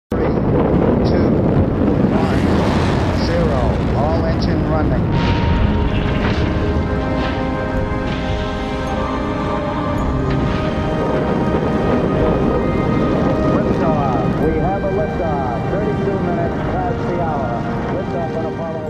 Three, two, one, zero. All engine running. Liftoff. We have a liftoff. 32 minutes past the hour. Liftoff on Apollo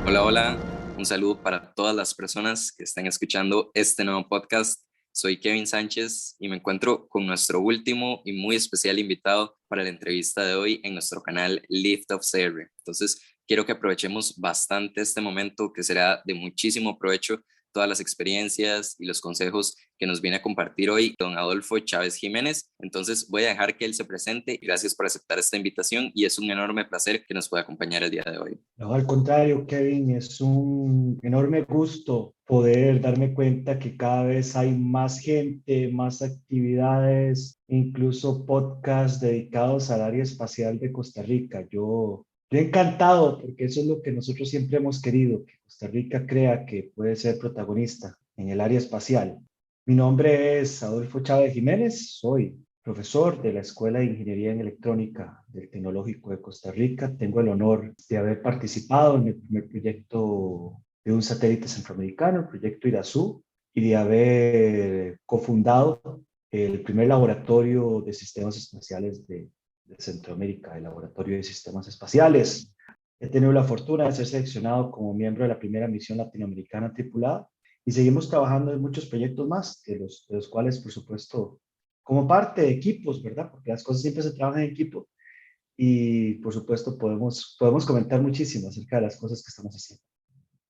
11. Hola, hola. Un saludo para todas las personas que están escuchando este nuevo podcast. Soy Kevin Sánchez y me encuentro con nuestro último y muy especial invitado para la entrevista de hoy en nuestro canal Lift of CR. Entonces, quiero que aprovechemos bastante este momento que será de muchísimo provecho, todas las experiencias y los consejos que nos viene a compartir hoy don Adolfo Chávez Jiménez. Entonces voy a dejar que él se presente. Gracias por aceptar esta invitación y es un enorme placer que nos pueda acompañar el día de hoy. No, al contrario, Kevin, es un enorme gusto poder darme cuenta que cada vez hay más gente, más actividades, incluso podcasts dedicados al área espacial de Costa Rica. Yo encantado, porque eso es lo que nosotros siempre hemos querido, que Costa Rica crea que puede ser protagonista en el área espacial. Mi nombre es Adolfo Chávez Jiménez, soy profesor de la Escuela de Ingeniería en Electrónica del Tecnológico de Costa Rica. Tengo el honor de haber participado en el primer proyecto de un satélite centroamericano, el proyecto Irazú, y de haber cofundado el primer laboratorio de sistemas espaciales de Centroamérica, el Laboratorio de Sistemas Espaciales. He tenido la fortuna de ser seleccionado como miembro de la primera misión latinoamericana tripulada y seguimos trabajando en muchos proyectos más, de los cuales, por supuesto, como parte de equipos, ¿verdad? Porque las cosas siempre se trabajan en equipo y, por supuesto, podemos comentar muchísimo acerca de las cosas que estamos haciendo.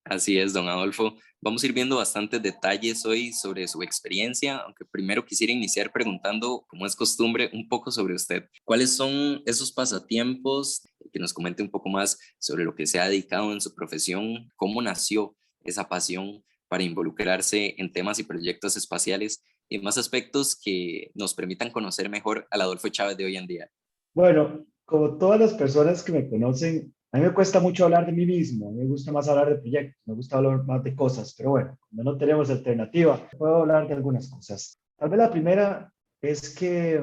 Así es, don Adolfo. Vamos a ir viendo bastantes detalles hoy sobre su experiencia, aunque primero quisiera iniciar preguntando, como es costumbre, un poco sobre usted. ¿Cuáles son esos pasatiempos? Que nos comente un poco más sobre lo que se ha dedicado en su profesión, cómo nació esa pasión para involucrarse en temas y proyectos espaciales y más aspectos que nos permitan conocer mejor al Adolfo Chávez de hoy en día. Bueno, como todas las personas que me conocen, a mí me cuesta mucho hablar de mí mismo, a mí me gusta más hablar de proyectos, me gusta hablar más de cosas, pero bueno, como no tenemos alternativa, puedo hablar de algunas cosas. Tal vez la primera es que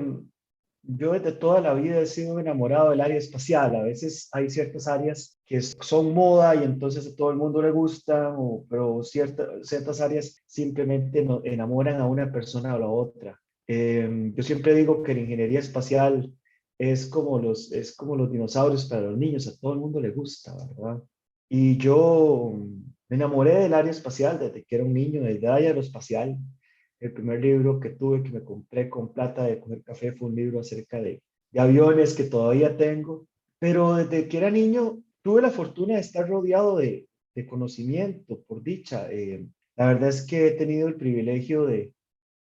yo desde toda la vida he sido enamorado del área espacial. A veces hay ciertas áreas que son moda y entonces a todo el mundo le gusta, pero ciertas áreas simplemente enamoran a una persona o a la otra. Yo siempre digo que la ingeniería espacial es como los dinosaurios para los niños, a todo el mundo le gusta, ¿verdad? Y yo me enamoré del área espacial desde que era un niño, desde aeroespacial. El primer libro que tuve, que me compré con plata de coger café, fue un libro acerca de aviones que todavía tengo. Pero desde que era niño tuve la fortuna de estar rodeado de conocimiento, por dicha. La verdad es que he tenido el privilegio de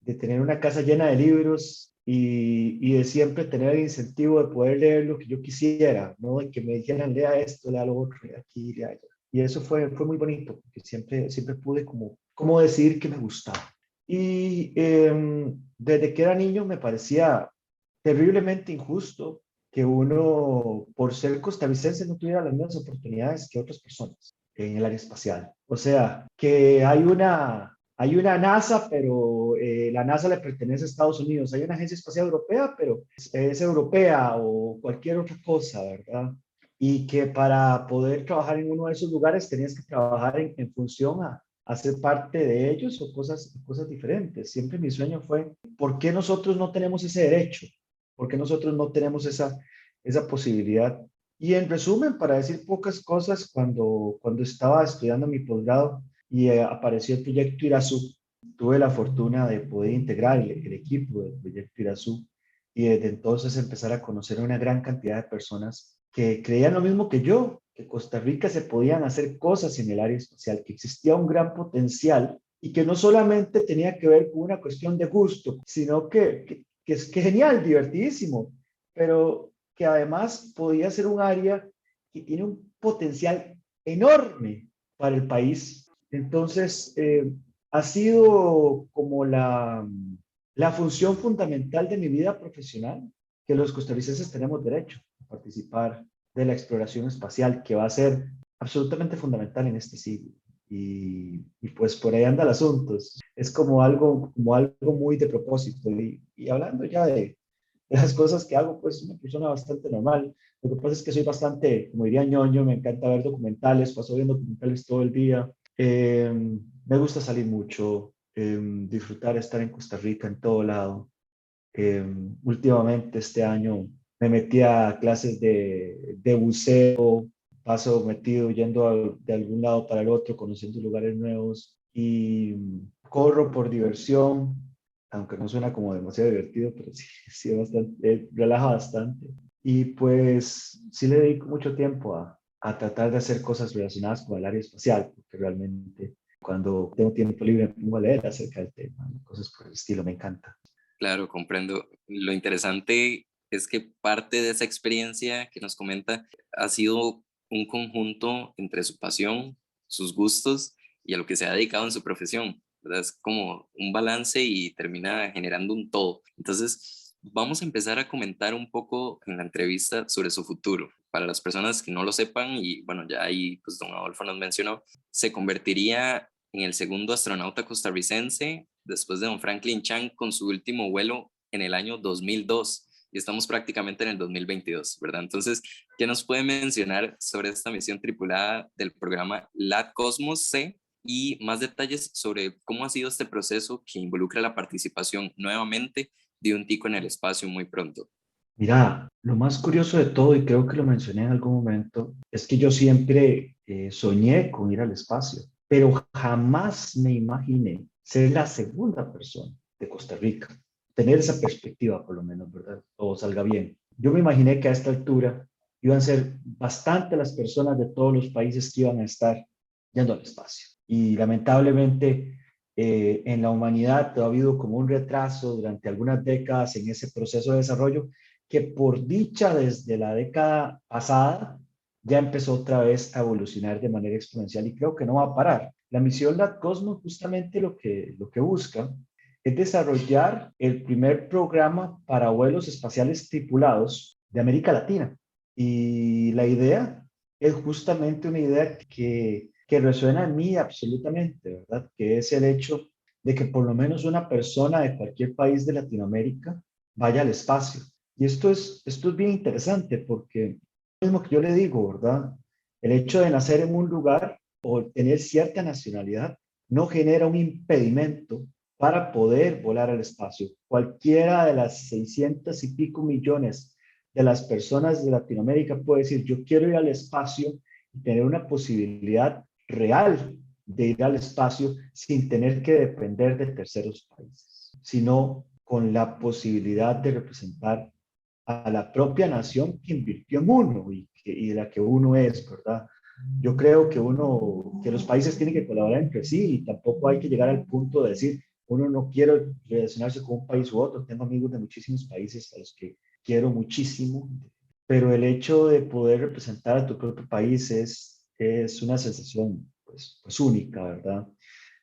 tener una casa llena de libros y de siempre tener el incentivo de poder leer lo que yo quisiera, ¿no? De que me dijeran, lea esto, lea lo otro, lea aquí, lea allá. Y eso fue muy bonito, porque siempre pude como decidir que me gustaba. Y desde que era niño me parecía terriblemente injusto que uno, por ser costarricense, no tuviera las mismas oportunidades que otras personas en el área espacial. O sea, que hay una NASA, pero la NASA le pertenece a Estados Unidos. Hay una agencia espacial europea, pero es europea o cualquier otra cosa, ¿verdad? Y que para poder trabajar en uno de esos lugares tenías que trabajar en función a ser parte de ellos o cosas diferentes. Siempre mi sueño fue, ¿por qué nosotros no tenemos ese derecho? ¿Por qué nosotros no tenemos esa posibilidad? Y en resumen, para decir pocas cosas, cuando estaba estudiando mi posgrado y apareció el proyecto Irazú, tuve la fortuna de poder integrar el equipo del proyecto Irazú y desde entonces empezar a conocer a una gran cantidad de personas que creían lo mismo que yo, que Costa Rica se podían hacer cosas en el área espacial, que existía un gran potencial y que no solamente tenía que ver con una cuestión de gusto, sino que es que genial, divertidísimo, pero que además podía ser un área que tiene un potencial enorme para el país. Entonces, ha sido como la función fundamental de mi vida profesional, que los costarricenses tenemos derecho a participar de la exploración espacial, que va a ser absolutamente fundamental en este siglo. Y pues por ahí anda el asunto. Es como algo muy de propósito. Y hablando ya de las cosas que hago, pues una persona bastante normal. Lo que pasa es que soy bastante, como diría ñoño, me encanta ver documentales, paso viendo documentales todo el día. Me gusta salir mucho, disfrutar estar en Costa Rica en todo lado. Últimamente este año me metí a clases de buceo, paso metido yendo de algún lado para el otro, conociendo lugares nuevos y corro por diversión, aunque no suena como demasiado divertido, pero sí, sí bastante, relaja bastante. Y pues sí le dedico mucho tiempo a tratar de hacer cosas relacionadas con el área espacial, porque realmente cuando tengo tiempo libre me pongo a leer acerca del tema, cosas por el estilo, me encanta. Claro, comprendo. Lo interesante es que parte de esa experiencia que nos comenta ha sido un conjunto entre su pasión, sus gustos y a lo que se ha dedicado en su profesión, ¿verdad? Es como un balance y termina generando un todo. Entonces, vamos a empezar a comentar un poco en la entrevista sobre su futuro. Para las personas que no lo sepan, y bueno, ya ahí pues don Adolfo nos mencionó, se convertiría en el segundo astronauta costarricense después de don Franklin Chang con su último vuelo en el año 2002 y estamos prácticamente en el 2022, ¿verdad? Entonces, ¿qué nos puede mencionar sobre esta misión tripulada del programa LAT-COSMOS C y más detalles sobre cómo ha sido este proceso que involucra la participación nuevamente de un tico en el espacio muy pronto? Mira, lo más curioso de todo, y creo que lo mencioné en algún momento, es que yo siempre soñé con ir al espacio, pero jamás me imaginé ser la segunda persona de Costa Rica, tener esa perspectiva por lo menos, ¿verdad? Todo salga bien. Yo me imaginé que a esta altura iban a ser bastante las personas de todos los países que iban a estar yendo al espacio. Y lamentablemente en la humanidad ha habido como un retraso durante algunas décadas en ese proceso de desarrollo que por dicha desde la década pasada ya empezó otra vez a evolucionar de manera exponencial y creo que no va a parar. La misión LAT-COSMOS justamente lo que busca es desarrollar el primer programa para vuelos espaciales tripulados de América Latina. Y la idea es justamente una idea que resuena en mí absolutamente, ¿verdad? Que es el hecho de que por lo menos una persona de cualquier país de Latinoamérica vaya al espacio. Y esto es bien interesante porque lo mismo que yo le digo, ¿verdad? El hecho de nacer en un lugar o tener cierta nacionalidad no genera un impedimento para poder volar al espacio. Cualquiera de las 600 y pico millones de las personas de Latinoamérica puede decir, yo quiero ir al espacio y tener una posibilidad real de ir al espacio sin tener que depender de terceros países, sino con la posibilidad de representar a la propia nación que invirtió en uno y de la que uno es, ¿verdad? Yo creo que los países tienen que colaborar entre sí y tampoco hay que llegar al punto de decir, uno no quiere relacionarse con un país u otro. Tengo amigos de muchísimos países a los que quiero muchísimo, pero el hecho de poder representar a tu propio país es una sensación pues única, ¿verdad?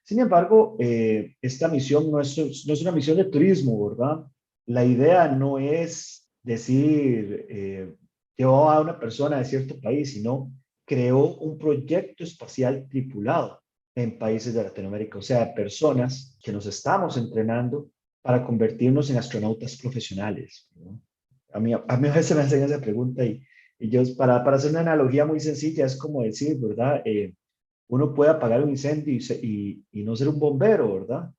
Sin embargo, esta misión no es una misión de turismo, ¿verdad? La idea no es decir, llevó a una persona de cierto país, sino creó un proyecto espacial tripulado en países de Latinoamérica, o sea, personas que nos estamos entrenando para convertirnos en astronautas profesionales, ¿no? A mí a veces me hacen esa pregunta y yo, para hacer una analogía muy sencilla, es como decir, ¿verdad? Uno puede apagar un incendio y no ser un bombero, ¿verdad?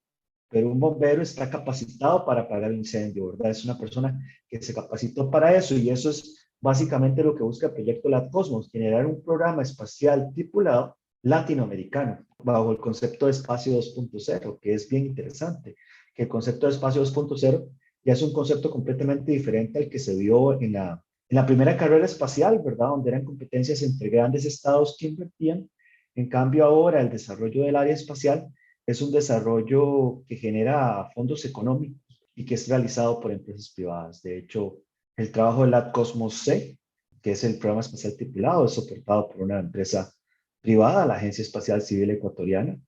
Pero un bombero está capacitado para apagar un incendio, ¿verdad? Es una persona que se capacitó para eso y eso es básicamente lo que busca el proyecto LAT-COSMOS, generar un programa espacial tripulado latinoamericano bajo el concepto de espacio 2.0, que es bien interesante, que el concepto de espacio 2.0 ya es un concepto completamente diferente al que se dio en la primera carrera espacial, ¿verdad? Donde eran competencias entre grandes estados que invertían. En cambio, ahora el desarrollo del área espacial es un desarrollo que genera fondos económicos y que es realizado por empresas privadas. De hecho, el trabajo de LAT-COSMOS C, que es el programa espacial tripulado, es soportado por una empresa privada, la Agencia Espacial Civil Ecuatoriana,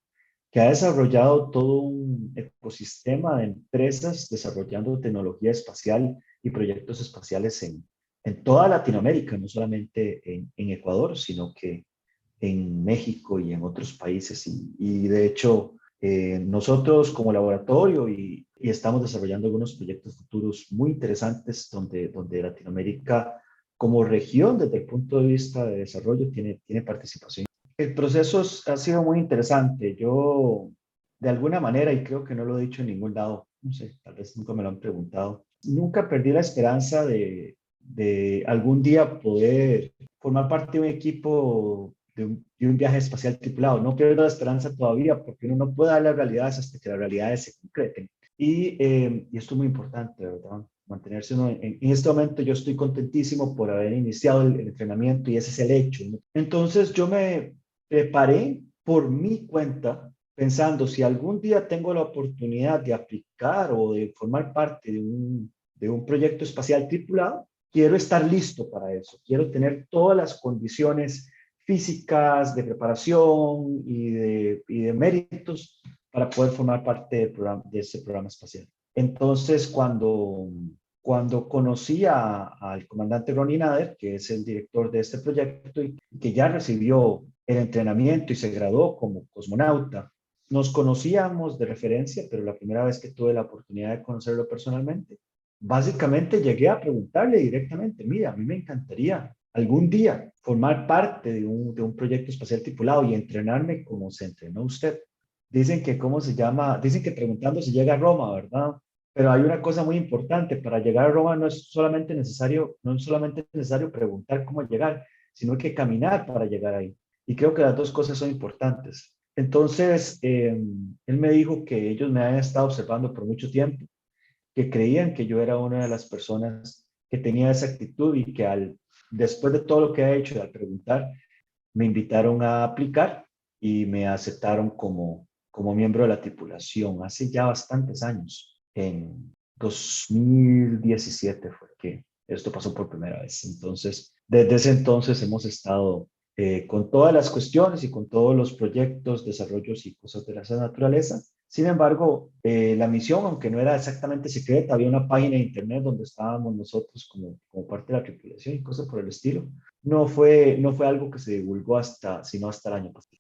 que ha desarrollado todo un ecosistema de empresas desarrollando tecnología espacial y proyectos espaciales en toda Latinoamérica, no solamente en Ecuador, sino que en México y en otros países. Y de hecho, nosotros como laboratorio y y estamos desarrollando algunos proyectos futuros muy interesantes donde Latinoamérica como región desde el punto de vista de desarrollo tiene participación. El proceso ha sido muy interesante. Yo, de alguna manera, y creo que no lo he dicho en ningún lado, no sé, tal vez nunca me lo han preguntado, nunca perdí la esperanza de algún día poder formar parte de un equipo de un viaje espacial tripulado. No pierdo la esperanza todavía porque uno no puede dar las realidades hasta que las realidades se concreten. Y esto es muy importante, ¿verdad? Mantenerse uno en este momento yo estoy contentísimo por haber iniciado el entrenamiento y ese es el hecho, ¿no? Entonces yo me preparé por mi cuenta pensando si algún día tengo la oportunidad de aplicar o de formar parte de un proyecto espacial tripulado, quiero estar listo para eso, quiero tener todas las condiciones físicas, de preparación y de méritos para poder formar parte de ese programa espacial. Entonces, cuando conocí al comandante Ronnie Nader, que es el director de este proyecto y que ya recibió el entrenamiento y se graduó como cosmonauta, nos conocíamos de referencia, pero la primera vez que tuve la oportunidad de conocerlo personalmente, básicamente llegué a preguntarle directamente, mira, a mí me encantaría algún día formar parte de un proyecto espacial tripulado y entrenarme como se entrenó usted. Dicen que, ¿cómo se llama? Dicen que preguntando se llega a Roma, ¿verdad? Pero hay una cosa muy importante, para llegar a Roma no es solamente necesario preguntar cómo llegar, sino que caminar para llegar ahí. Y creo que las dos cosas son importantes. Entonces, él me dijo que ellos me habían estado observando por mucho tiempo, que creían que yo era una de las personas que tenía esa actitud y que después de todo lo que he hecho y al preguntar, me invitaron a aplicar y me aceptaron como miembro de la tripulación hace ya bastantes años. En 2017 fue que esto pasó por primera vez. Entonces, desde ese entonces hemos estado con todas las cuestiones y con todos los proyectos, desarrollos y cosas de esa naturaleza. Sin embargo, la misión, aunque no era exactamente secreta, había una página de internet donde estábamos nosotros como parte de la tripulación y cosas por el estilo. No fue algo que se divulgó sino hasta el año pasado.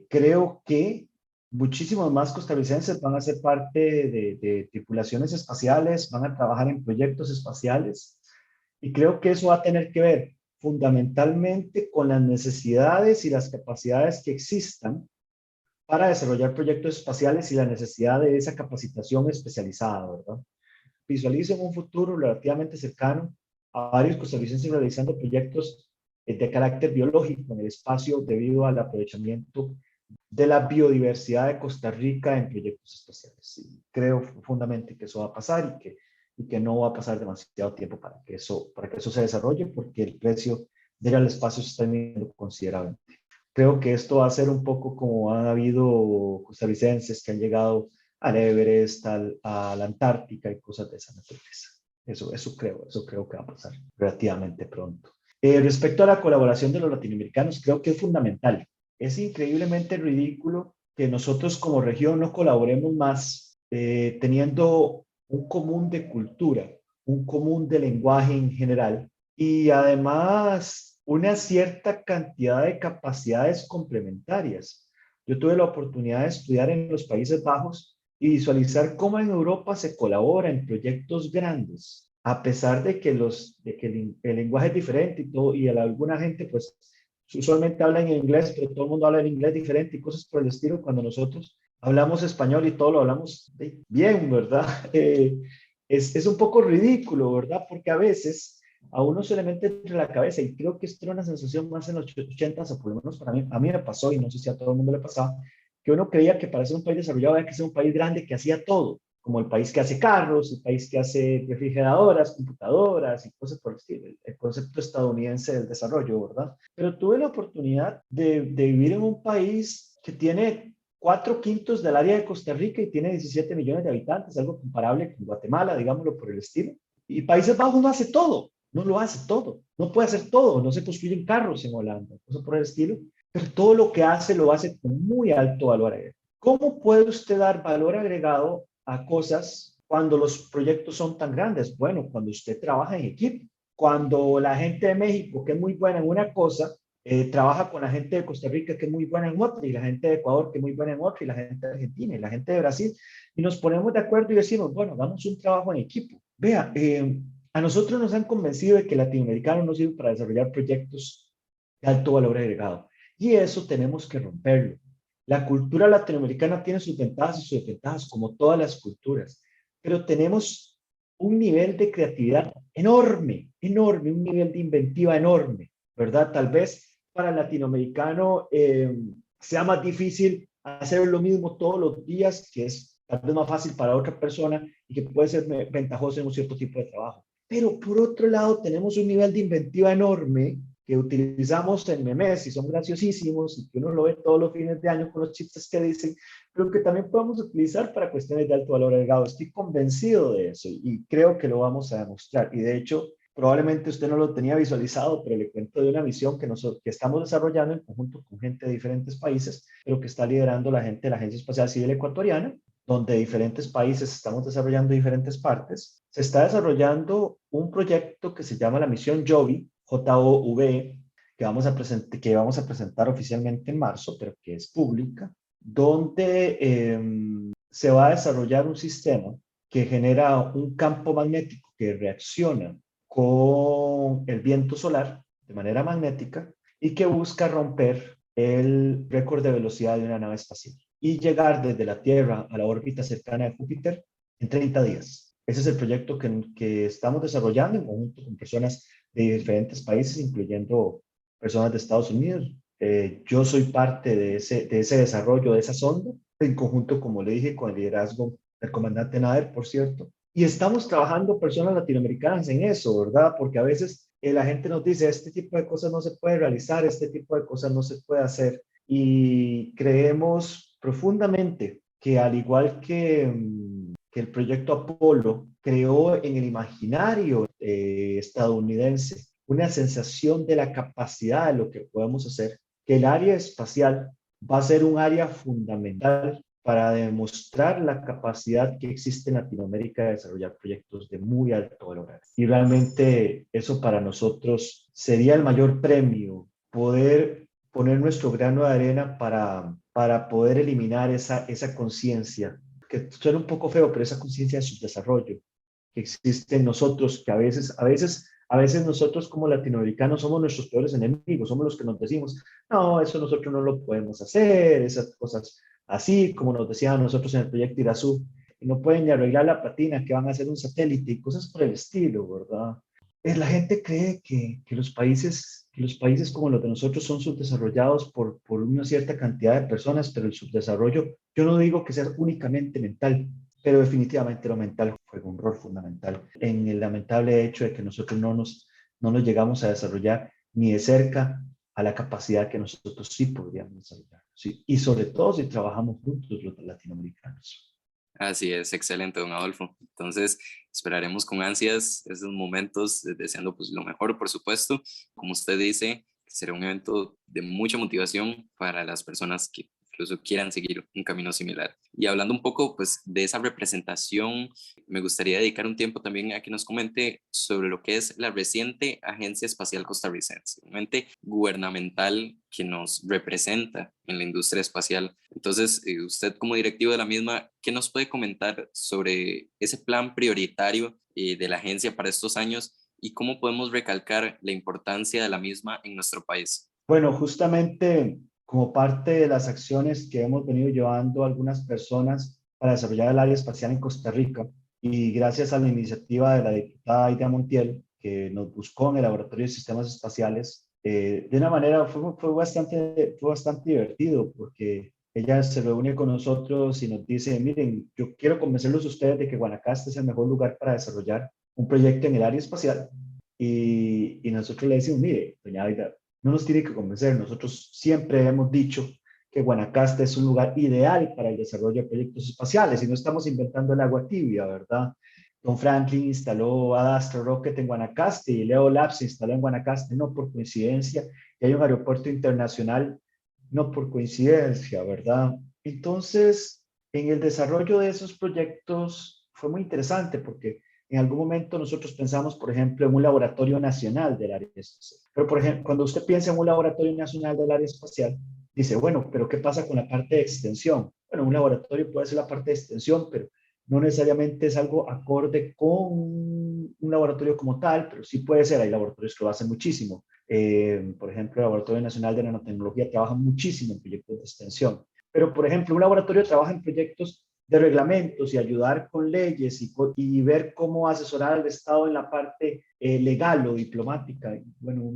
Creo que muchísimos más costarricenses van a ser parte de tripulaciones espaciales, van a trabajar en proyectos espaciales y creo que eso va a tener que ver fundamentalmente con las necesidades y las capacidades que existan para desarrollar proyectos espaciales y la necesidad de esa capacitación especializada, ¿verdad? Visualizo en un futuro relativamente cercano a varios costarricenses realizando proyectos de carácter biológico en el espacio debido al aprovechamiento de la biodiversidad de Costa Rica en proyectos espaciales. Y creo profundamente que eso va a pasar y que no va a pasar demasiado tiempo para que eso se desarrolle porque el precio de ir al espacio se está viendo considerable. Creo que esto va a ser un poco como han habido costarricenses que han llegado al Everest, a la Antártica y cosas de esa naturaleza. Eso creo que va a pasar relativamente pronto. Respecto a la colaboración de los latinoamericanos, creo que es fundamental. Es increíblemente ridículo que nosotros como región no colaboremos más teniendo un común de cultura, un común de lenguaje en general y además una cierta cantidad de capacidades complementarias. Yo tuve la oportunidad de estudiar en los Países Bajos y visualizar cómo en Europa se colabora en proyectos grandes, a pesar de que el lenguaje es diferente y todo, y alguna gente pues usualmente habla en inglés, pero todo el mundo habla en inglés diferente y cosas por el estilo, cuando nosotros hablamos español y todo lo hablamos bien, ¿verdad? Es un poco ridículo, ¿verdad? Porque a veces a uno se le mete entre la cabeza y creo que esto era una sensación más en los 80, o por lo menos para mí, a mí me pasó y no sé si a todo el mundo le pasaba, que uno creía que para ser un país desarrollado había que ser un país grande que hacía todo, como el país que hace carros, el país que hace refrigeradoras, computadoras y cosas por el estilo, el concepto estadounidense del desarrollo, ¿verdad? Pero tuve la oportunidad de vivir en un país que tiene 4/5 del área de Costa Rica y tiene 17 millones de habitantes, algo comparable con Guatemala, digámoslo por el estilo. Y Países Bajos no hace todo, no lo hace todo, no puede hacer todo, no se construyen carros en Holanda, cosas por el estilo, pero todo lo que hace lo hace con muy alto valor agregado. ¿Cómo puede usted dar valor agregado a cosas cuando los proyectos son tan grandes? Bueno, cuando usted trabaja en equipo, cuando la gente de México, que es muy buena en una cosa, trabaja con la gente de Costa Rica, que es muy buena en otra, y la gente de Ecuador, que es muy buena en otra, y la gente de Argentina, y la gente de Brasil, y nos ponemos de acuerdo y decimos, bueno, hagamos un trabajo en equipo. Vea, a nosotros nos han convencido de que el latinoamericano no sirve para desarrollar proyectos de alto valor agregado. Y eso tenemos que romperlo. La cultura latinoamericana tiene sus ventajas y sus desventajas, como todas las culturas, pero tenemos un nivel de creatividad enorme, enorme, un nivel de inventiva enorme, ¿verdad? Tal vez para el latinoamericano sea más difícil hacer lo mismo todos los días, que es tal vez más fácil para otra persona y que puede ser ventajoso en un cierto tipo de trabajo. Pero por otro lado, tenemos un nivel de inventiva enorme que utilizamos en memes y son graciosísimos y que uno lo ve todos los fines de año con los chistes que dicen, pero que también podemos utilizar para cuestiones de alto valor agregado. Estoy convencido de eso y creo que lo vamos a demostrar. Y de hecho, probablemente usted no lo tenía visualizado, pero le cuento de una misión que estamos desarrollando en conjunto con gente de diferentes países, pero que está liderando la gente de la Agencia Espacial Civil Ecuatoriana, donde diferentes países estamos desarrollando diferentes partes. Se está desarrollando un proyecto que se llama la misión JOVE, JOV, que vamos a presentar oficialmente en marzo, pero que es pública, donde se va a desarrollar un sistema que genera un campo magnético que reacciona con el viento solar de manera magnética y que busca romper el récord de velocidad de una nave espacial y llegar desde la Tierra a la órbita cercana de Júpiter en 30 días. Ese es el proyecto que estamos desarrollando en conjunto con personas de diferentes países, incluyendo personas de Estados Unidos. Yo soy parte de ese desarrollo, de esa sonda, en conjunto, como le dije, con el liderazgo del comandante Nader, por cierto. Y estamos trabajando personas latinoamericanas en eso, ¿verdad? Porque a veces la gente nos dice, este tipo de cosas no se puede realizar, este tipo de cosas no se puede hacer. Y creemos profundamente que al igual que el proyecto Apolo creó en el imaginario estadounidense una sensación de la capacidad de lo que podemos hacer, que el área espacial va a ser un área fundamental para demostrar la capacidad que existe en Latinoamérica de desarrollar proyectos de muy alto valor. Y realmente eso para nosotros sería el mayor premio, poder poner nuestro grano de arena para poder eliminar esa conciencia, que suena un poco feo, pero esa conciencia de subdesarrollo que existe en nosotros, que a veces nosotros como latinoamericanos somos nuestros peores enemigos, somos los que nos decimos, no, eso nosotros no lo podemos hacer, esas cosas así, como nos decían nosotros en el proyecto Irazú, y no pueden ni arreglar la patina, que van a hacer un satélite y cosas por el estilo, ¿verdad? La gente cree que los países como los de nosotros son subdesarrollados por una cierta cantidad de personas, pero el subdesarrollo, yo no digo que sea únicamente mental, pero definitivamente lo mental juega un rol fundamental en el lamentable hecho de que nosotros no nos llegamos a desarrollar ni de cerca a la capacidad que nosotros sí podríamos desarrollar. ¿Sí? Y sobre todo si trabajamos juntos los latinoamericanos. Así es, excelente, don Adolfo. Entonces, esperaremos con ansias esos momentos, deseando pues lo mejor, por supuesto. Como usted dice, será un evento de mucha motivación para las personas que incluso quieran seguir un camino similar. Y hablando un poco pues de esa representación, me gustaría dedicar un tiempo también a que nos comente sobre lo que es la reciente Agencia Espacial Costarricense, un ente gubernamental que nos representa en la industria espacial. Entonces, usted como directivo de la misma, ¿qué nos puede comentar sobre ese plan prioritario de la agencia para estos años y cómo podemos recalcar la importancia de la misma en nuestro país? Bueno, justamente como parte de las acciones que hemos venido llevando algunas personas para desarrollar el área espacial en Costa Rica, y gracias a la iniciativa de la diputada Aida Montiel, que nos buscó en el Laboratorio de Sistemas Espaciales, de una manera fue bastante divertido, porque ella se reúne con nosotros y nos dice, miren, yo quiero convencerlos a ustedes de que Guanacaste es el mejor lugar para desarrollar un proyecto en el área espacial. Y nosotros le decimos, mire, doña Aida, no nos tiene que convencer. Nosotros siempre hemos dicho que Guanacaste es un lugar ideal para el desarrollo de proyectos espaciales y no estamos inventando el agua tibia, ¿verdad? Don Franklin instaló Adastra Rocket en Guanacaste y Leo Labs se instaló en Guanacaste, no por coincidencia, y hay un aeropuerto internacional, no por coincidencia, ¿verdad? Entonces, en el desarrollo de esos proyectos fue muy interesante porque en algún momento nosotros pensamos, por ejemplo, en un laboratorio nacional del área espacial. Pero, por ejemplo, cuando usted piensa en un laboratorio nacional del área espacial, dice, bueno, pero ¿qué pasa con la parte de extensión? bueno, un laboratorio puede ser la parte de extensión, pero no necesariamente es algo acorde con un laboratorio como tal, pero sí puede ser. Hay laboratorios que lo hacen muchísimo. Por ejemplo, el Laboratorio Nacional de Nanotecnología trabaja muchísimo en proyectos de extensión. Pero, por ejemplo, un laboratorio trabaja en proyectos de reglamentos y ayudar con leyes y ver cómo asesorar al Estado en la parte legal o diplomática. Bueno,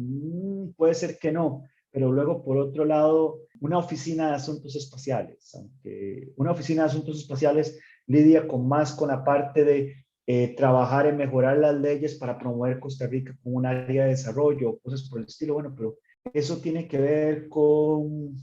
puede ser que no, pero luego, por otro lado, una oficina de asuntos espaciales, aunque una oficina de asuntos espaciales lidia más con la parte de trabajar en mejorar las leyes para promover Costa Rica como un área de desarrollo, cosas por el estilo. Bueno, pero eso tiene que ver con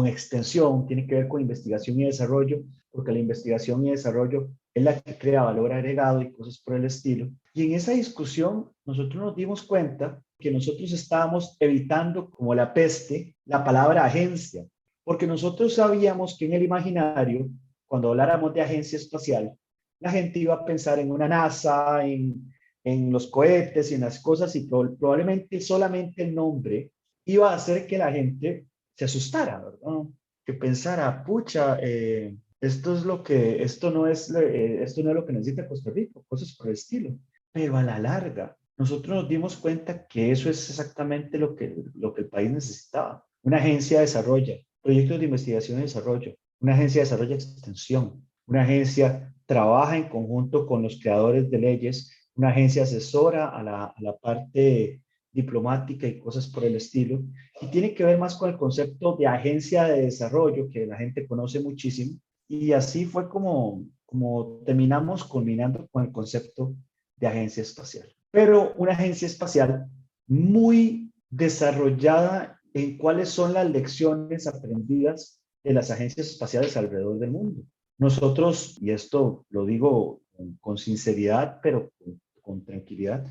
extensión, tiene que ver con investigación y desarrollo, porque la investigación y desarrollo es la que crea valor agregado y cosas por el estilo. Y en esa discusión nosotros nos dimos cuenta que nosotros estábamos evitando como la peste la palabra agencia, porque nosotros sabíamos que en el imaginario, cuando habláramos de agencia espacial, la gente iba a pensar en una NASA, en los cohetes y en las cosas, y probablemente solamente el nombre iba a hacer que la gente se asustara, ¿verdad? Que pensara, pucha, esto no es lo que necesita Costa Rica, cosas por el estilo. Pero a la larga, nosotros nos dimos cuenta que eso es exactamente lo que el país necesitaba. Una agencia desarrolla proyectos de investigación y desarrollo, una agencia desarrolla extensión, una agencia trabaja en conjunto con los creadores de leyes, una agencia asesora a la parte diplomática y cosas por el estilo, y tiene que ver más con el concepto de agencia de desarrollo que la gente conoce muchísimo, y así fue como terminamos culminando con el concepto de agencia espacial. Pero una agencia espacial muy desarrollada en cuáles son las lecciones aprendidas de las agencias espaciales alrededor del mundo. Nosotros, y esto lo digo con sinceridad, pero con tranquilidad,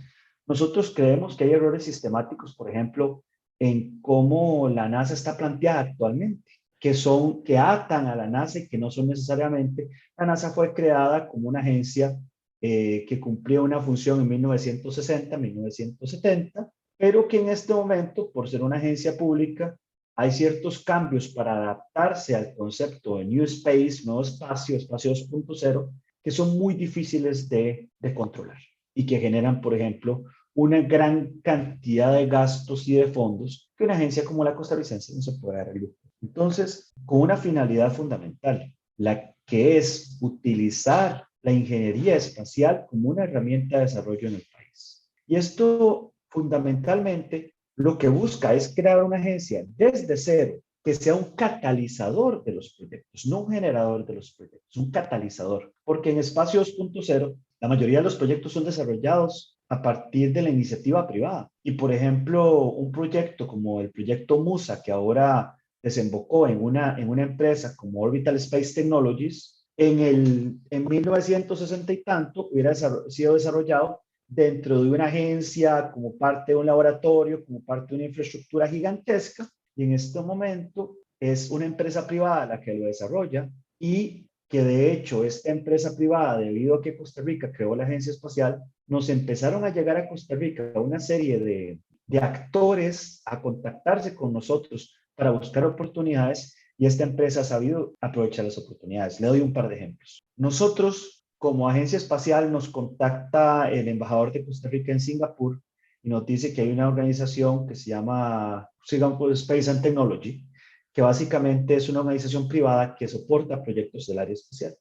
nosotros creemos que hay errores sistemáticos, por ejemplo, en cómo la NASA está planteada actualmente, que atan a la NASA y que no son necesariamente. La NASA fue creada como una agencia que cumplía una función en 1960, 1970, pero que en este momento, por ser una agencia pública, hay ciertos cambios para adaptarse al concepto de New Space, nuevo espacio, espacio 2.0, que son muy difíciles de controlar y que generan, por ejemplo, una gran cantidad de gastos y de fondos que una agencia como la costarricense no se puede dar el lujo. Entonces, con una finalidad fundamental, la que es utilizar la ingeniería espacial como una herramienta de desarrollo en el país. Y esto fundamentalmente lo que busca es crear una agencia desde cero que sea un catalizador de los proyectos, no un generador de los proyectos, un catalizador. Porque en Espacio 2.0 la mayoría de los proyectos son desarrollados a partir de la iniciativa privada. Y por ejemplo, un proyecto como el proyecto MUSA, que ahora desembocó en una empresa como Orbital Space Technologies, en 1960 y tanto hubiera sido desarrollado dentro de una agencia, como parte de un laboratorio, como parte de una infraestructura gigantesca, y en este momento es una empresa privada la que lo desarrolla, y que de hecho esta empresa privada, debido a que Costa Rica creó la agencia espacial, nos empezaron a llegar a Costa Rica una serie de actores a contactarse con nosotros para buscar oportunidades, y esta empresa ha sabido aprovechar las oportunidades. Le doy un par de ejemplos. Nosotros, como agencia espacial, nos contacta el embajador de Costa Rica en Singapur y nos dice que hay una organización que se llama Singapore Space and Technology, que básicamente es una organización privada que soporta proyectos del área espacial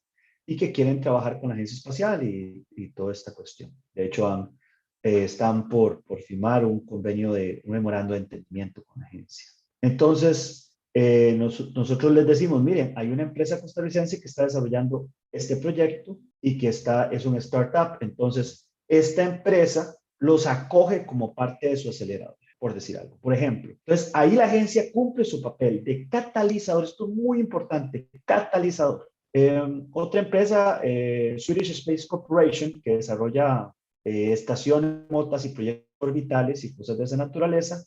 y que quieren trabajar con la agencia espacial y toda esta cuestión. De hecho, están por firmar un convenio un memorando de entendimiento con la agencia. Entonces, nosotros les decimos, miren, hay una empresa costarricense que está desarrollando este proyecto y que es un startup. Entonces, esta empresa los acoge como parte de su acelerador, por decir algo. Por ejemplo, entonces ahí la agencia cumple su papel de catalizador. Esto es muy importante, catalizador. Otra empresa, Swedish Space Corporation, que desarrolla estaciones remotas y proyectos orbitales y cosas de esa naturaleza,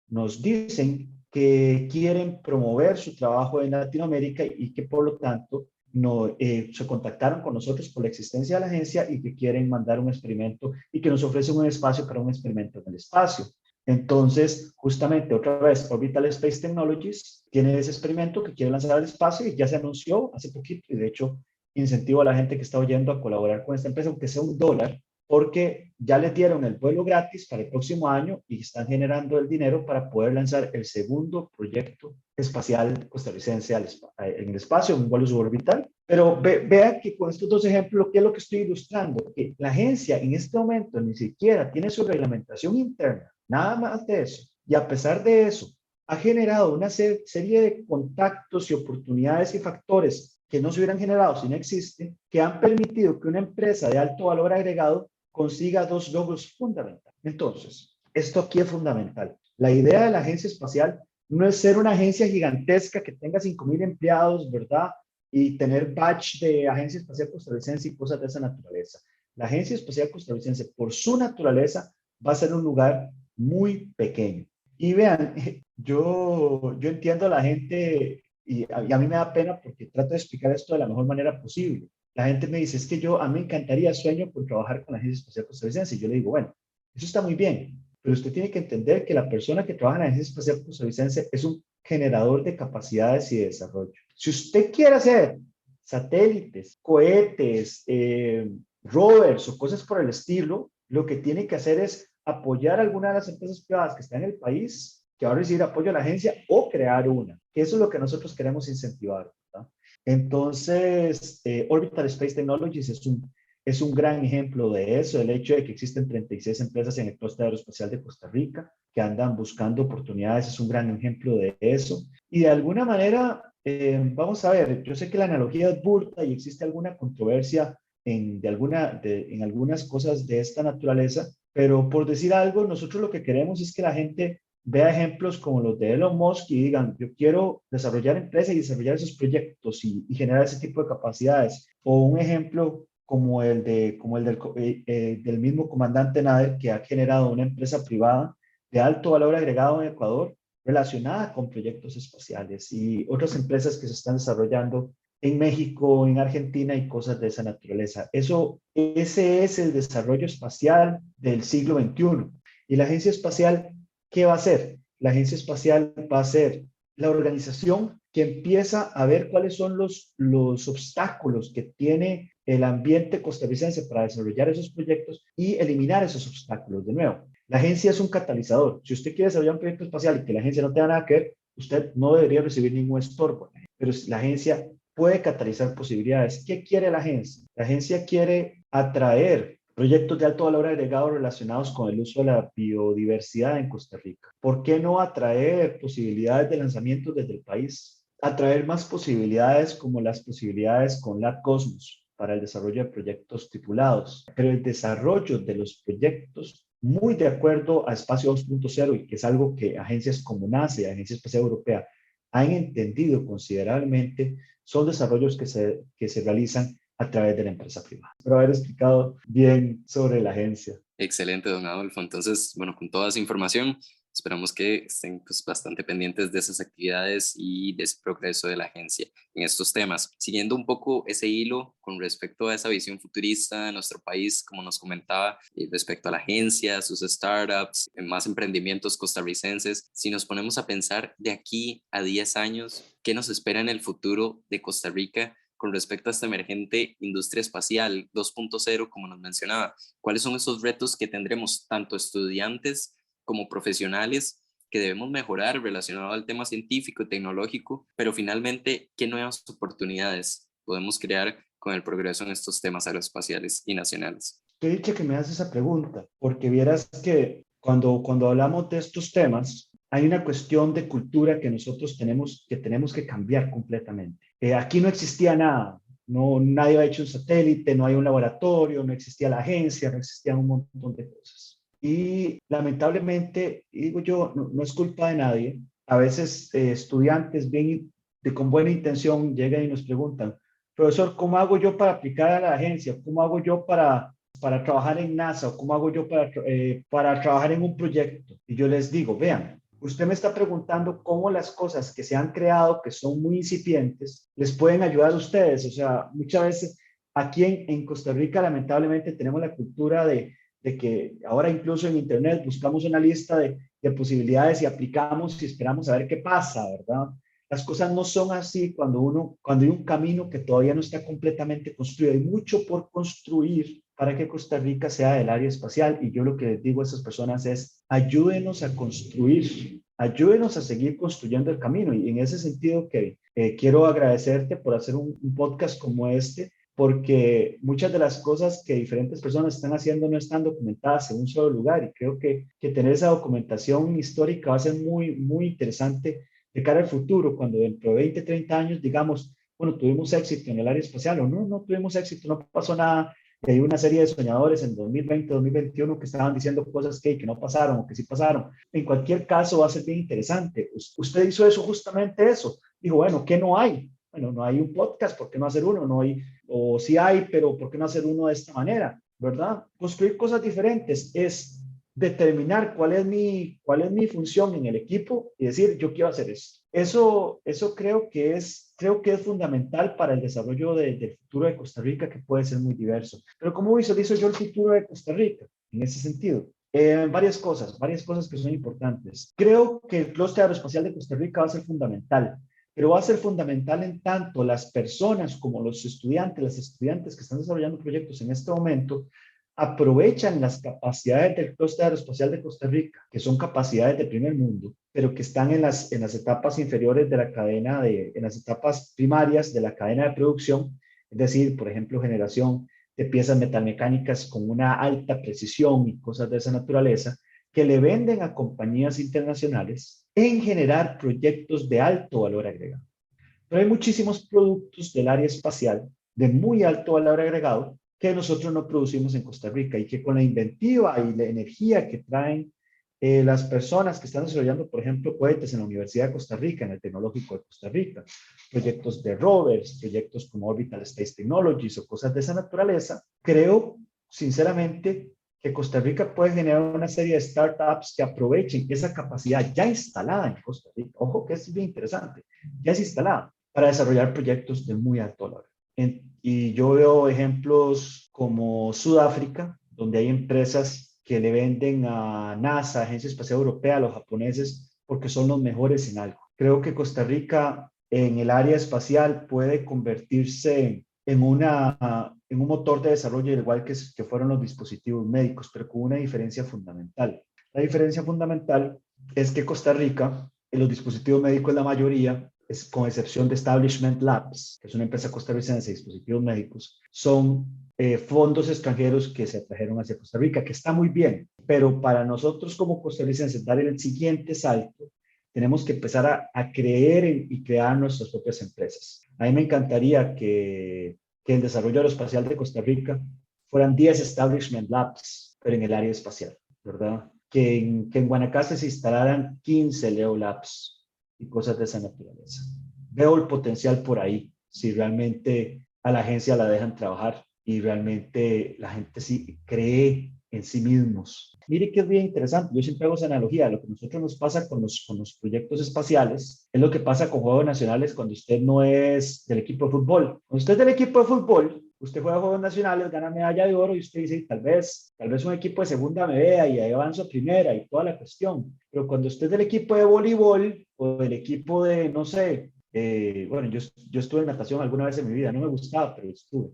nos dicen que quieren promover su trabajo en Latinoamérica y que por lo tanto se contactaron con nosotros por la existencia de la agencia y que quieren mandar un experimento y que nos ofrecen un espacio para un experimento en el espacio. Entonces, justamente otra vez, Orbital Space Technologies tiene ese experimento que quiere lanzar al espacio y ya se anunció hace poquito, y de hecho incentivo a la gente que está oyendo a colaborar con esta empresa, aunque sea $1, porque ya les dieron el vuelo gratis para el próximo año y están generando el dinero para poder lanzar el segundo proyecto espacial costarricense en el espacio, un vuelo suborbital. Pero vean que con estos dos ejemplos, ¿qué es lo que estoy ilustrando? Que la agencia en este momento ni siquiera tiene su reglamentación interna, nada más de eso. Y a pesar de eso, ha generado una serie de contactos y oportunidades y factores que no se hubieran generado si no existen, que han permitido que una empresa de alto valor agregado consiga dos logros fundamentales. Entonces, esto aquí es fundamental. La idea de la agencia espacial no es ser una agencia gigantesca que tenga 5,000 empleados, ¿verdad? Y tener badge de Agencia Espacial Costarricense y cosas de esa naturaleza. La Agencia Espacial Costarricense, por su naturaleza, va a ser un lugar muy pequeño. Y vean, yo entiendo a la gente y a mí me da pena porque trato de explicar esto de la mejor manera posible. La gente me dice, es que a mí me encantaría, sueño por trabajar con la Agencia Espacial Costarricense. Y yo le digo, bueno, eso está muy bien, pero usted tiene que entender que la persona que trabaja en la Agencia Espacial Costarricense es un generador de capacidades y de desarrollo. Si usted quiere hacer satélites, cohetes, rovers o cosas por el estilo, lo que tiene que hacer es apoyar a alguna de las empresas privadas que están en el país, que va a recibir apoyo a la agencia, o crear una. Eso es lo que nosotros queremos incentivar, ¿verdad? Entonces, Orbital Space Technologies es un gran ejemplo de eso, el hecho de que existen 36 empresas en el clúster aeroespacial de Costa Rica que andan buscando oportunidades, es un gran ejemplo de eso. Y de alguna manera, vamos a ver, yo sé que la analogía es burda y existe alguna controversia en algunas cosas de esta naturaleza, pero por decir algo, nosotros lo que queremos es que la gente vea ejemplos como los de Elon Musk y digan, yo quiero desarrollar empresas y desarrollar esos proyectos y generar ese tipo de capacidades. O un ejemplo como del mismo comandante Nader, que ha generado una empresa privada de alto valor agregado en Ecuador relacionada con proyectos espaciales y otras empresas que se están desarrollando en México, en Argentina y cosas de esa naturaleza. Ese es el desarrollo espacial del siglo XXI. Y la agencia espacial, ¿qué va a hacer? La agencia espacial va a ser la organización que empieza a ver cuáles son los obstáculos que tiene el ambiente costarricense para desarrollar esos proyectos y eliminar esos obstáculos. De nuevo, la agencia es un catalizador. Si usted quiere desarrollar un proyecto espacial y que la agencia no tenga nada que ver, usted no debería recibir ningún estorbo. Pero la agencia puede catalizar posibilidades. ¿Qué quiere la agencia? La agencia quiere atraer proyectos de alto valor agregado relacionados con el uso de la biodiversidad en Costa Rica. ¿Por qué no atraer posibilidades de lanzamientos desde el país? Atraer más posibilidades como las posibilidades con la Cosmos para el desarrollo de proyectos tripulados. Pero el desarrollo de los proyectos, muy de acuerdo a Espacio 2.0, y que es algo que agencias como NASA y Agencia Espacial Europea han entendido considerablemente, son desarrollos que se realizan a través de la empresa privada. Espero haber explicado bien sobre la agencia. Excelente, don Adolfo. Entonces, bueno, con toda esa información, esperamos que estén pues, bastante pendientes de esas actividades y de ese progreso de la agencia en estos temas. Siguiendo un poco ese hilo con respecto a esa visión futurista de nuestro país, como nos comentaba, respecto a la agencia, sus startups, más emprendimientos costarricenses, si nos ponemos a pensar de aquí a 10 años, ¿qué nos espera en el futuro de Costa Rica con respecto a esta emergente industria espacial 2.0, como nos mencionaba? ¿Cuáles son esos retos que tendremos tanto estudiantes como profesionales que debemos mejorar relacionado al tema científico y tecnológico? Pero finalmente, ¿qué nuevas oportunidades podemos crear con el progreso en estos temas aeroespaciales y nacionales? Qué dicha que me haces esa pregunta, porque vieras que cuando hablamos de estos temas, hay una cuestión de cultura que nosotros tenemos que cambiar completamente. Aquí no existía nada, nadie había hecho un satélite, no hay un laboratorio, no existía la agencia, no existían un montón de cosas. Y lamentablemente, digo yo, no es culpa de nadie. A veces estudiantes con buena intención llegan y nos preguntan, profesor, ¿cómo hago yo para aplicar a la agencia? ¿Cómo hago yo para trabajar en NASA? ¿O cómo hago yo para trabajar en un proyecto? Y yo les digo, vean, usted me está preguntando cómo las cosas que se han creado, que son muy incipientes, les pueden ayudar a ustedes. O sea, muchas veces aquí en Costa Rica, lamentablemente, tenemos la cultura de que ahora incluso en Internet buscamos una lista de de posibilidades y aplicamos y esperamos a ver qué pasa, ¿verdad? Las cosas no son así cuando hay un camino que todavía no está completamente construido. Hay mucho por construir para que Costa Rica sea del área espacial. Y yo lo que les digo a esas personas es, ayúdenos a construir, ayúdenos a seguir construyendo el camino. Y en ese sentido, Kevin, quiero agradecerte por hacer un podcast como este, porque muchas de las cosas que diferentes personas están haciendo no están documentadas en un solo lugar. Y creo que tener esa documentación histórica va a ser muy, muy interesante de cara al futuro, cuando dentro de 20, 30 años digamos, bueno, tuvimos éxito en el área espacial o no tuvimos éxito, no pasó nada. Y hay una serie de soñadores en 2020, 2021 que estaban diciendo cosas que no pasaron o que sí pasaron. En cualquier caso, va a ser bien interesante. Usted hizo eso, justamente eso. Dijo, bueno, ¿qué no hay? Bueno, no hay un podcast, ¿por qué no hacer uno? No hay, o sí hay, pero ¿por qué no hacer uno de esta manera? ¿Verdad? Construir cosas diferentes es determinar cuál es mi función en el equipo y decir, yo quiero hacer eso. Eso creo que es fundamental para el desarrollo del futuro de Costa Rica, que puede ser muy diverso. Pero ¿cómo visualizo yo el futuro de Costa Rica en ese sentido? Varias cosas que son importantes. Creo que el clúster aeroespacial de Costa Rica va a ser fundamental, pero va a ser fundamental en tanto las personas como los estudiantes, las estudiantes que están desarrollando proyectos en este momento, aprovechan las capacidades del clúster aeroespacial de Costa Rica, que son capacidades de primer mundo, pero que están en las etapas inferiores de la cadena, en las etapas primarias de la cadena de producción, es decir, por ejemplo, generación de piezas metalmecánicas con una alta precisión y cosas de esa naturaleza, que le venden a compañías internacionales en generar proyectos de alto valor agregado. Pero hay muchísimos productos del área espacial de muy alto valor agregado que nosotros no producimos en Costa Rica y que con la inventiva y la energía que traen las personas que están desarrollando, por ejemplo, cohetes en la Universidad de Costa Rica, en el Tecnológico de Costa Rica, proyectos de rovers, proyectos como Orbital Space Technologies o cosas de esa naturaleza, creo sinceramente que Costa Rica puede generar una serie de startups que aprovechen esa capacidad ya instalada en Costa Rica. Ojo que es bien interesante, ya es instalada para desarrollar proyectos de muy alto valor. Y yo veo ejemplos como Sudáfrica, donde hay empresas que le venden a NASA, Agencia Espacial Europea, a los japoneses, porque son los mejores en algo. Creo que Costa Rica en el área espacial puede convertirse en un motor de desarrollo, igual que fueron los dispositivos médicos, pero con una diferencia fundamental. La diferencia fundamental es que Costa Rica, en los dispositivos médicos, la mayoría, con excepción de Establishment Labs, que es una empresa costarricense de dispositivos médicos, son fondos extranjeros que se trajeron hacia Costa Rica, que está muy bien, pero para nosotros como costarricenses dar el siguiente salto, tenemos que empezar a creer y crear nuestras propias empresas. A mí me encantaría que el desarrollo aeroespacial de Costa Rica fueran 10 Establishment Labs, pero en el área espacial, ¿verdad? Que en Guanacaste se instalaran 15 Leo Labs y cosas de esa naturaleza. Veo el potencial por ahí, si realmente a la agencia la dejan trabajar y realmente la gente sí cree en sí mismos. Mire que es bien interesante, yo siempre hago esa analogía, lo que a nosotros nos pasa con los proyectos espaciales es lo que pasa con Juegos Nacionales cuando usted no es del equipo de fútbol. Cuando usted es del equipo de fútbol, usted juega Juegos Nacionales, gana medalla de oro y usted dice, tal vez un equipo de segunda me vea y ahí avanzo a primera y toda la cuestión. Pero cuando usted es del equipo de voleibol o del equipo de, no sé, bueno, yo estuve en natación alguna vez en mi vida, no me gustaba, pero estuve.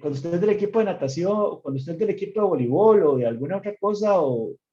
Cuando usted es del equipo de natación, cuando usted es del equipo de voleibol o de alguna otra cosa,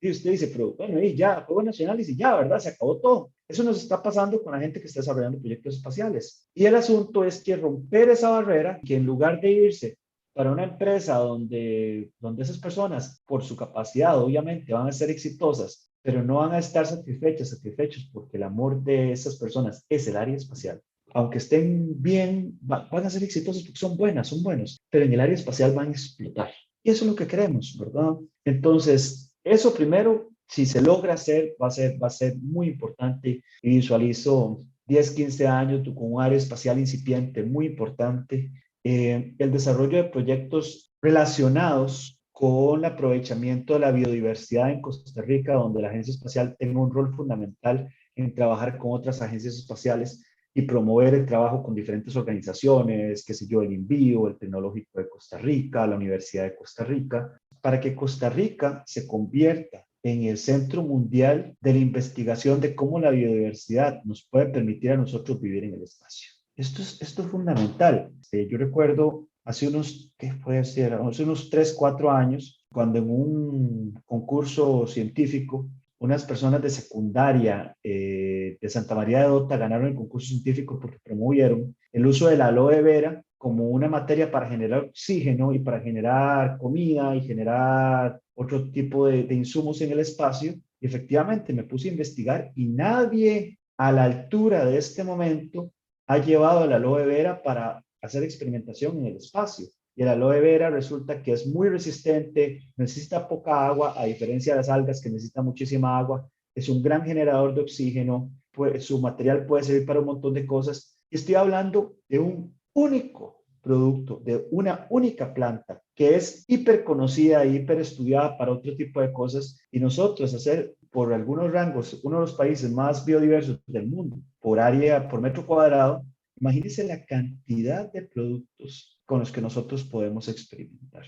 y usted dice, pero bueno, y ya, Juegos Nacionales y ya, ¿verdad? Se acabó todo. Eso nos está pasando con la gente que está desarrollando proyectos espaciales. Y el asunto es que romper esa barrera, que en lugar de irse para una empresa donde esas personas, por su capacidad, obviamente van a ser exitosas, pero no van a estar satisfechos, porque el amor de esas personas es el área espacial. Aunque estén bien, van a ser exitosos porque son buenos, pero en el área espacial van a explotar. Y eso es lo que queremos, ¿verdad? Entonces, eso primero, si se logra hacer, va a ser muy importante. Y visualizo 10, 15 años con un área espacial incipiente, muy importante. El desarrollo de proyectos relacionados con el aprovechamiento de la biodiversidad en Costa Rica, donde la Agencia Espacial tenga un rol fundamental en trabajar con otras agencias espaciales y promover el trabajo con diferentes organizaciones, qué sé yo, el INVIO, el Tecnológico de Costa Rica, la Universidad de Costa Rica, para que Costa Rica se convierta en el centro mundial de la investigación de cómo la biodiversidad nos puede permitir a nosotros vivir en el espacio. Esto es fundamental. Yo recuerdo hace unos, ¿qué puede ser? Hace unos 3, 4 años, cuando en un concurso científico, unas personas de secundaria de Santa María de Dota ganaron el concurso científico porque promovieron el uso de la aloe vera como una materia para generar oxígeno y para generar comida y generar otro tipo de insumos en el espacio. Y efectivamente me puse a investigar y nadie a la altura de este momento ha llevado la aloe vera para hacer experimentación en el espacio. Y el aloe vera resulta que es muy resistente, necesita poca agua, a diferencia de las algas que necesitan muchísima agua. Es un gran generador de oxígeno, pues, su material puede servir para un montón de cosas. Y estoy hablando de un único producto, de una única planta que es hiper conocida, hiper estudiada para otro tipo de cosas. Y nosotros hacer por algunos rangos uno de los países más biodiversos del mundo, por área, por metro cuadrado, imagínense la cantidad de productos con los que nosotros podemos experimentar.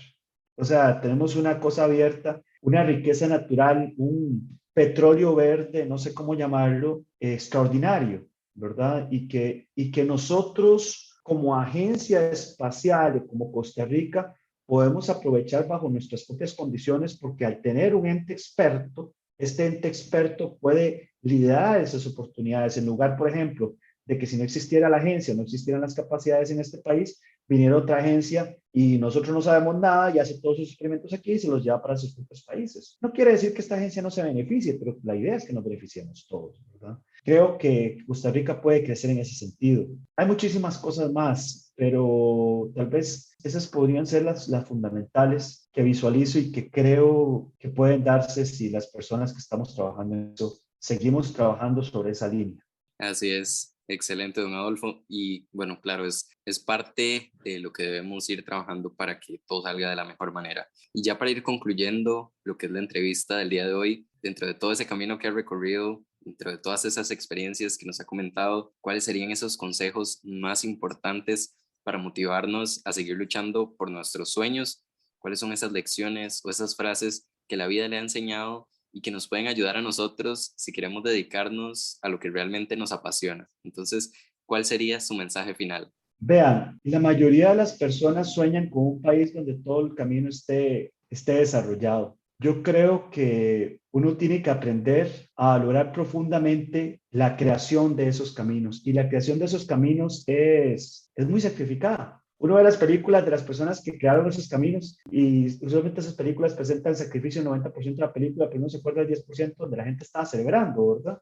O sea, tenemos una cosa abierta, una riqueza natural, un petróleo verde, no sé cómo llamarlo, extraordinario, ¿verdad? Y que nosotros como agencia espacial, como Costa Rica, podemos aprovechar bajo nuestras propias condiciones porque al tener un ente experto, este ente experto puede liderar esas oportunidades en lugar, por ejemplo, de que si no existiera la agencia, no existieran las capacidades en este país, viniera otra agencia y nosotros no sabemos nada y hace todos sus experimentos aquí y se los lleva para sus propios países. No quiere decir que esta agencia no se beneficie, pero la idea es que nos beneficiemos todos, ¿verdad? Creo que Costa Rica puede crecer en ese sentido. Hay muchísimas cosas más, pero tal vez esas podrían ser las fundamentales que visualizo y que creo que pueden darse si las personas que estamos trabajando en eso seguimos trabajando sobre esa línea. Así es, excelente, don Adolfo. Y bueno, claro, es parte de lo que debemos ir trabajando para que todo salga de la mejor manera. Y ya para ir concluyendo lo que es la entrevista del día de hoy, dentro de todo ese camino que ha recorrido, dentro de todas esas experiencias que nos ha comentado, ¿cuáles serían esos consejos más importantes para motivarnos a seguir luchando por nuestros sueños? ¿Cuáles son esas lecciones o esas frases que la vida le ha enseñado y que nos pueden ayudar a nosotros si queremos dedicarnos a lo que realmente nos apasiona? Entonces, ¿cuál sería su mensaje final? Vean, la mayoría de las personas sueñan con un país donde todo el camino esté desarrollado. Yo creo que uno tiene que aprender a valorar profundamente la creación de esos caminos y la creación de esos caminos es muy sacrificada. Uno ve las películas de las personas que crearon esos caminos y usualmente esas películas presentan sacrificio en 90% de la película, pero no se acuerda del 10% donde la gente estaba celebrando, ¿verdad?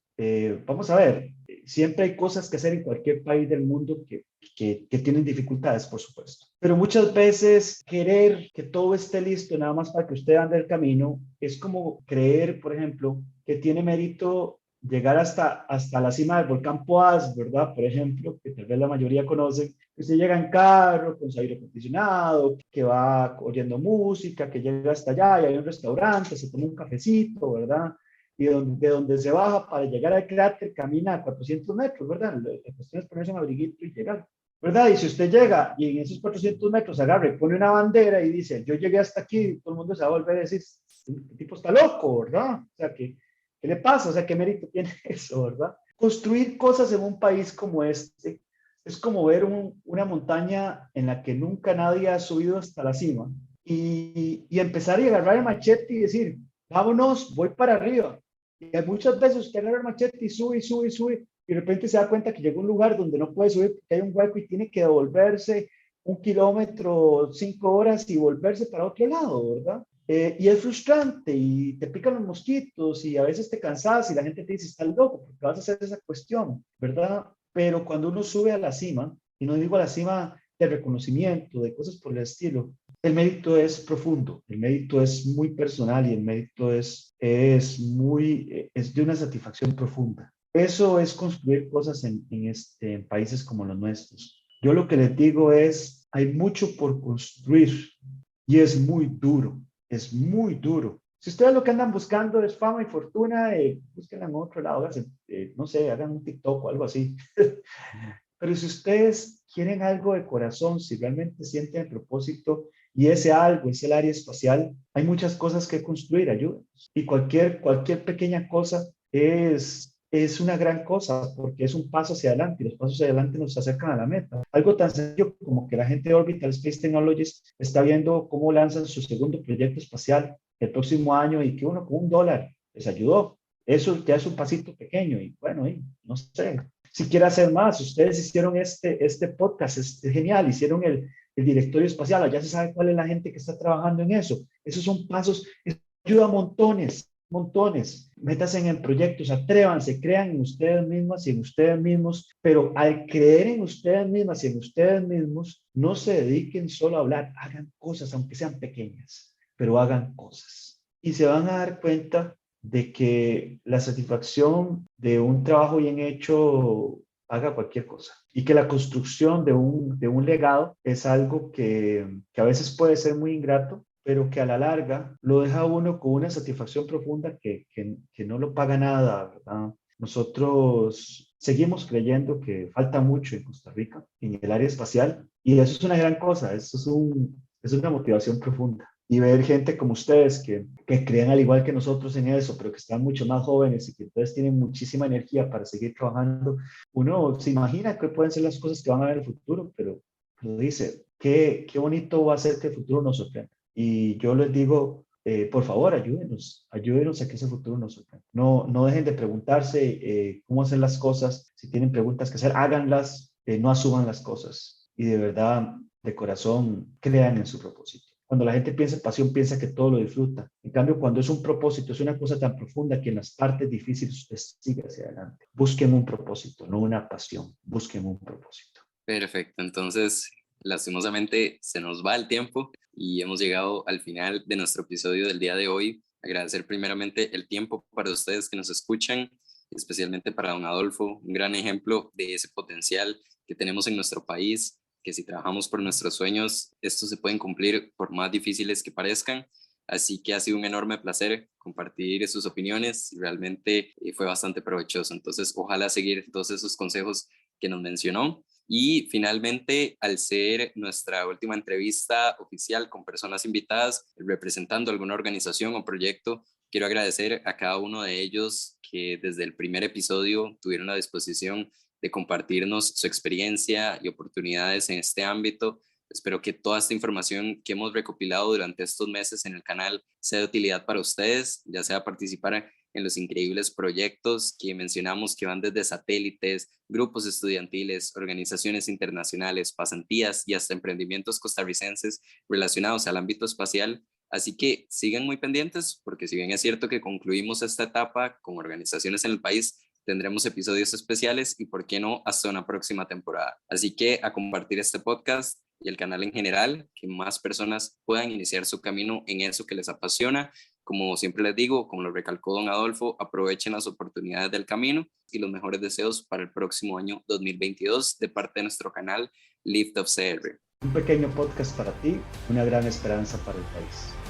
Vamos a ver, siempre hay cosas que hacer en cualquier país del mundo que tienen dificultades, por supuesto. Pero muchas veces querer que todo esté listo nada más para que usted ande el camino es como creer, por ejemplo, que tiene mérito llegar hasta la cima del volcán Poás, ¿verdad? Por ejemplo, que tal vez la mayoría conocen, que usted llega en carro con su aire acondicionado, que va oyendo música, que llega hasta allá y hay un restaurante, se toma un cafecito, ¿verdad? Y de donde se baja para llegar al cráter camina a 400 metros, ¿verdad? La cuestión es ponerse un abriguito y llegar, ¿verdad? Y si usted llega y en esos 400 metros agarra y pone una bandera y dice, yo llegué hasta aquí, todo el mundo se va a volver a decir, este tipo está loco, ¿verdad? O sea, ¿qué le pasa? O sea, ¿qué mérito tiene eso, verdad? Construir cosas en un país como este es como ver una montaña en la que nunca nadie ha subido hasta la cima y empezar a agarrar el machete y decir, vámonos, voy para arriba. Y muchas veces usted agarra el machete y sube y sube y sube y de repente se da cuenta que llega a un lugar donde no puede subir porque hay un hueco y tiene que devolverse 1 kilómetro, 5 horas y volverse para otro lado, ¿verdad? Y es frustrante y te pican los mosquitos y a veces te cansas y la gente te dice, estás loco, porque vas a hacer esa cuestión, ¿verdad? Pero cuando uno sube a la cima, y no digo a la cima de reconocimiento, de cosas por el estilo, el mérito es profundo, el mérito es muy personal y el mérito es de una satisfacción profunda. Eso es construir cosas en países como los nuestros. Yo lo que les digo es, hay mucho por construir y es muy duro, es muy duro. Si ustedes lo que andan buscando es fama y fortuna, búsquenla en otro lado, no sé, hagan un TikTok o algo así. Pero si ustedes quieren algo de corazón, si realmente sienten el propósito y ese algo es el área espacial, hay muchas cosas que construir, ayúdenos. Y cualquier pequeña cosa es una gran cosa porque es un paso hacia adelante y los pasos hacia adelante nos acercan a la meta. Algo tan sencillo como que la gente de Orbital Space Technologies está viendo cómo lanzan su segundo proyecto espacial el próximo año y que uno con $1 les ayudó. Eso ya es un pasito pequeño y bueno, y no sé. Si quiere hacer más, ustedes hicieron este podcast, es genial, hicieron el directorio espacial, ya se sabe cuál es la gente que está trabajando en eso. Esos son pasos, eso ayuda a montones, montones. Métanse en proyectos, atrévanse, crean en ustedes mismas y en ustedes mismos, pero al creer en ustedes mismas y en ustedes mismos, no se dediquen solo a hablar, hagan cosas, aunque sean pequeñas, pero hagan cosas. Y se van a dar cuenta de que la satisfacción de un trabajo bien hecho haga cualquier cosa y que la construcción de un legado es algo que a veces puede ser muy ingrato, pero que a la larga lo deja uno con una satisfacción profunda que no lo paga nada, ¿verdad? Nosotros seguimos creyendo que falta mucho en Costa Rica, en el área espacial, y eso es una gran cosa, eso es una motivación profunda. Y ver gente como ustedes que creen al igual que nosotros en eso, pero que están mucho más jóvenes y que entonces tienen muchísima energía para seguir trabajando, uno se imagina que pueden ser las cosas que van a ver en el futuro, pero lo dice, qué bonito va a ser que el futuro nos sorprenda. Y yo les digo, por favor, ayúdenos a que ese futuro nos sorprenda. No dejen de preguntarse cómo hacer las cosas. Si tienen preguntas que hacer, háganlas, no asuman las cosas. Y de verdad, de corazón, crean en su propósito. Cuando la gente piensa en pasión, piensa que todo lo disfruta. En cambio, cuando es un propósito, es una cosa tan profunda que en las partes difíciles usted sigue hacia adelante. Busquen un propósito, no una pasión. Busquen un propósito. Perfecto, entonces lastimosamente se nos va el tiempo y hemos llegado al final de nuestro episodio del día de hoy. Agradecer primeramente el tiempo para ustedes que nos escuchan, especialmente para don Adolfo, un gran ejemplo de ese potencial que tenemos en nuestro país, que si trabajamos por nuestros sueños, estos se pueden cumplir por más difíciles que parezcan. Así que ha sido un enorme placer compartir sus opiniones y realmente fue bastante provechoso. Entonces, ojalá seguir todos esos consejos que nos mencionó. Y finalmente, al ser nuestra última entrevista oficial con personas invitadas representando alguna organización o proyecto, quiero agradecer a cada uno de ellos que desde el primer episodio tuvieron la disposición de compartirnos su experiencia y oportunidades en este ámbito. Espero que toda esta información que hemos recopilado durante estos meses en el canal sea de utilidad para ustedes, ya sea participar en los increíbles proyectos que mencionamos que van desde satélites, grupos estudiantiles, organizaciones internacionales, pasantías y hasta emprendimientos costarricenses relacionados al ámbito espacial. Así que sigan muy pendientes porque si bien es cierto que concluimos esta etapa con organizaciones en el país, tendremos episodios especiales y por qué no hasta una próxima temporada. Así que a compartir este podcast y el canal en general, que más personas puedan iniciar su camino en eso que les apasiona. Como siempre les digo, como lo recalcó don Adolfo, aprovechen las oportunidades del camino y los mejores deseos para el próximo año 2022 de parte de nuestro canal Lift of CR. Un pequeño podcast para ti, una gran esperanza para el país.